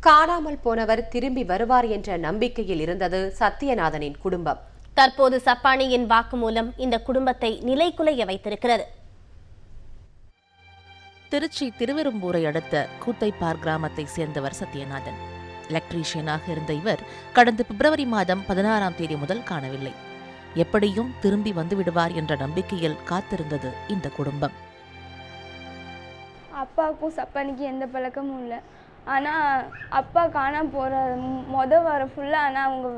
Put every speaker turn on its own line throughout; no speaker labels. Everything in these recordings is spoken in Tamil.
காணாமல் போனவர் திரும்பி வருவார் என்ற நம்பிக்கையில் இருந்தது சத்யநாதனின் குடும்பம்.
தற்போது சப்பானியின் வாக்குமூலம் இந்த குடும்பத்தை நிலைகுலைய வைத்திருக்கிறது.
திருச்சி திருவெரும்பூரை அடுத்த கூத்தைப்பார் கிராமத்தை சேர்ந்தவர் சத்யநாதன். எலக்ட்ரீஷியனாக இருந்த இவர் கடந்த பிப்ரவரி மாதம் 16ஆம் தேதி முதல் காணவில்லை. எப்படியும் திரும்பி வந்துவிடுவார் என்ற நம்பிக்கையில் காத்திருந்தது இந்த குடும்பம்.
அப்பாவுக்கும் சப்பானிக்கும் எந்த பழக்கமும் இல்லை. ஆனால் அப்பா காணாம போகிற வாரம் ஃபுல்லாக ஆனால் அவங்க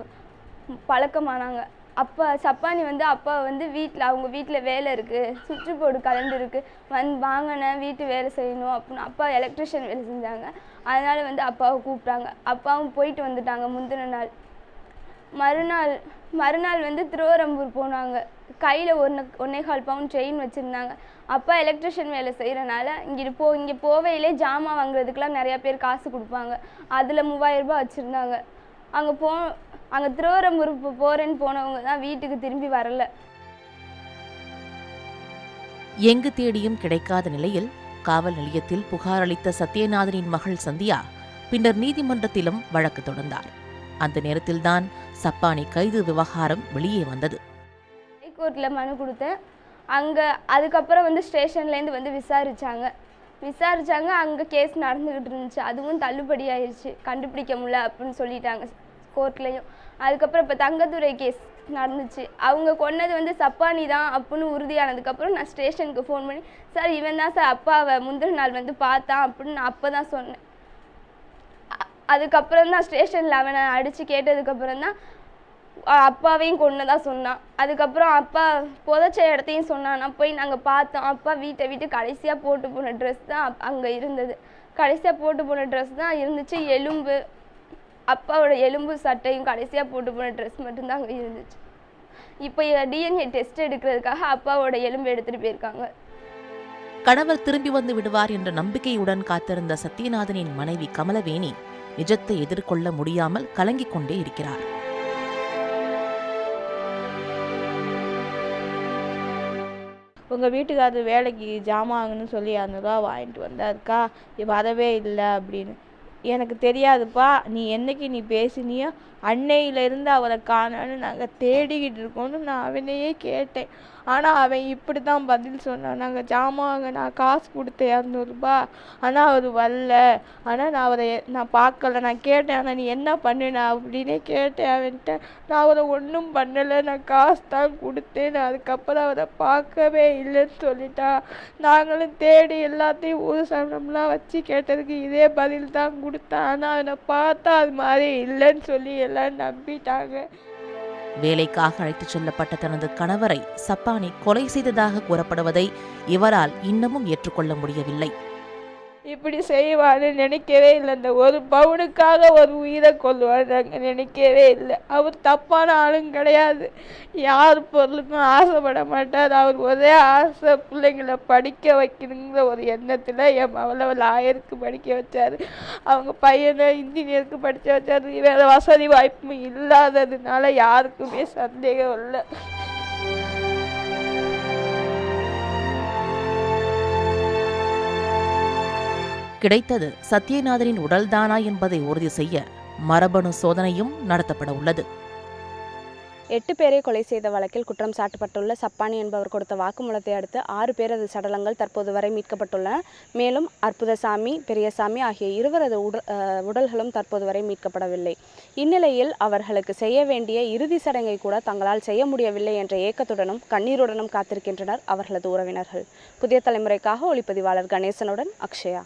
பழக்கமானாங்க. அப்பா சப்பானி அப்பா வீட்டில் அவங்க வீட்டில் வேலை இருக்குது, சுவிட்சு போர்டு கலண்டு இருக்குது, வாங்கினேன் வீட்டு வேலை செய்யணும் அப்படின்னு அப்பா எலக்ட்ரிஷியன் வேலை செஞ்சாங்க. அதனால் அப்பாவை கூப்பிட்டாங்க. அப்பாவும் போயிட்டு வந்துட்டாங்க. முந்தின நாள் மறுநாள் திருவரம்பூர் போனாங்க. கையில் 1.25 பவுன் செயின் வச்சுருந்தாங்க. அப்பா எலக்ட்ரிஷியன் வேலை செய்கிறனால இங்கே போவையிலே ஜாமான் வாங்குறதுக்கெலாம் நிறையா பேர் காசு கொடுப்பாங்க. அதில் 3000 ரூபாய் வச்சுருந்தாங்க. அங்கே திருவரம்பூர் போகிறேன்னு போனவங்க தான் வீட்டுக்கு திரும்பி வரல.
எங்கு தேடியும் கிடைக்காத நிலையில் காவல் நிலையத்தில் புகார் அளித்த சத்யநாதனின் மகள் சந்தியா பின்னர் நீதிமன்றத்திலும் வழக்கு தொடர்ந்தார். அந்த நேரத்தில்தான் சப்பானி கைது விவகாரம் வெளியே வந்தது.
ஹைகோர்ட்டில் மனு கொடுத்தேன். அதுக்கப்புறம் ஸ்டேஷன்லேருந்து விசாரிச்சாங்க. அங்கே கேஸ் நடந்துக்கிட்டு இருந்துச்சு. அதுவும் தள்ளுபடி ஆயிடுச்சு, கண்டுபிடிக்க முடியல அப்படின்னு சொல்லிட்டாங்க கோர்ட்லேயும். அதுக்கப்புறம் இப்போ தங்கத்துறை கேஸ் நடந்துச்சு. அவங்க கொன்னது சப்பானி தான் அப்படின்னு உறுதியானதுக்கப்புறம் நான் ஸ்டேஷனுக்கு ஃபோன் பண்ணி, சார் இவன் தான் சார் அப்பாவை முந்தின நாள் பார்த்தான் அப்படின்னு நான் அப்போ தான் சொன்னேன். அதுக்கப்புறம் தான் ஸ்டேஷனில் அவனை அடித்து கேட்டதுக்கப்புறம் தான் அப்பாவையும் கொன்னதாக சொன்னான். அதுக்கப்புறம் அப்பா புதைச்ச இடத்தையும் சொன்னான். நான் போய் நாங்கள் பார்த்தோம். அப்பா வீட்டை கடைசியாக போட்டு போன ட்ரெஸ் தான் அங்கே இருந்தது. கடைசியாக போட்டு போன ட்ரெஸ் தான் இருந்துச்சு. எலும்பு, அப்பாவோட எலும்பு சட்டையும் கடைசியாக போட்டு போன ட்ரெஸ் மட்டும்தான் அங்கே இருந்துச்சு. இப்போ டிஎன்ஏ டெஸ்ட் எடுக்கிறதுக்காக அப்பாவோட எலும்பு எடுத்துகிட்டு போயிருக்காங்க.
கணவர் திரும்பி வந்து விடுவார் என்ற நம்பிக்கையுடன் காத்திருந்த சத்யநாதனின் மனைவி கமலவேணி நிஜத்தை எதிர்கொள்ள முடியாமல் கலங்கிக் கொண்டே இருக்கிறார்.
உங்கள் வீட்டுக்காரர் வேலைக்கு ஜாமான்னு சொல்லி 200 ரூபா வாங்கிட்டு வந்தாருக்கா, வரவே இல்லை அப்படின்னு. எனக்கு தெரியாதுப்பா, நீ என்னைக்கு நீ பேசினியோ அன்னையிலேருந்து அவரை காணோன்னு நாங்கள் தேடிக்கிட்டு இருக்கோன்னு நான் அவனையே கேட்டேன். ஆனால் அவன் இப்படி தான் பதில் சொன்னான், நாங்கள் ஜாமாங்க நான் காசு கொடுத்தேன் 200 ரூபா, ஆனால் அவர் வரல, ஆனால் நான் அவரை நான் பார்க்கல. நான் கேட்டேன், ஆனால் நீ என்ன பண்ணின அப்படின்னே கேட்டேன் அவன்கிட்ட. நான் அவரை ஒன்றும் பண்ணலை, நான் காசு தான் கொடுத்தேன், அதுக்கப்புறம் அவரை பார்க்கவே இல்லைன்னு சொல்லிட்டான். நாங்களும் தேடி எல்லாத்தையும் ஊர் சனம்லாம் வச்சு கேட்டதுக்கு இதே பதில் தான் கொடுத்தான். ஆனால் அவனை பார்த்தா அது மாதிரி இல்லைன்னு சொல்லி எல்லாம் நம்பிட்டாங்க.
வேலைக்காக அழைத்துச் செல்லப்பட்ட தனது கணவரை சப்பானி கொலை செய்ததாக கூறப்படுவதை இவரால் இன்னமும் ஏற்றுக்கொள்ள முடியவில்லை.
இப்படி செய்வான்னு நினைக்கவே இல்லை. இந்த 1 பவுனுக்காக ஒரு உயிரை கொள்வார் நாங்கள் நினைக்கவே இல்லை. அவர் தப்பான ஆளும் கிடையாது, யார் பொருளுக்கும் ஆசைப்பட மாட்டார். அவர் ஒரே ஆசை பிள்ளைங்களை படிக்க வைக்கணுங்கிற ஒரு எண்ணத்தில் என் மகளை லாயருக்கு படிக்க வச்சார், அவங்க பையனை இன்ஜினியருக்கு படிக்க வச்சார். வேறு வசதி வாய்ப்பும் இல்லாததுனால யாருக்குமே சந்தேகம் இல்லை.
கிடைத்தது சத்யநாதனின் உடல்தானா என்பதை உறுதி செய்ய மரபணு சோதனையும் நடத்தப்பட உள்ளது.
8 பேரை கொலை செய்த வழக்கில் குற்றம் சாட்டப்பட்டுள்ள சப்பானி என்பவர் கொடுத்த வாக்குமூலத்தை அடுத்து 6 பேரது சடலங்கள் தற்போது வரை மீட்கப்பட்டுள்ளன. மேலும் அற்புதசாமி, பெரியசாமி ஆகிய 2 உடல்களும் தற்போது வரை மீட்கப்படவில்லை. இந்நிலையில் அவர்களுக்கு செய்ய வேண்டிய இறுதி சடங்கை கூட தங்களால் செய்ய முடியவில்லை என்ற ஏக்கத்துடனும் கண்ணீருடனும் காத்திருக்கின்றனர் அவர்களது உறவினர்கள். புதிய தலைமுறைக்காக ஒளிப்பதிவாளர் கணேசனுடன் அக்ஷயா.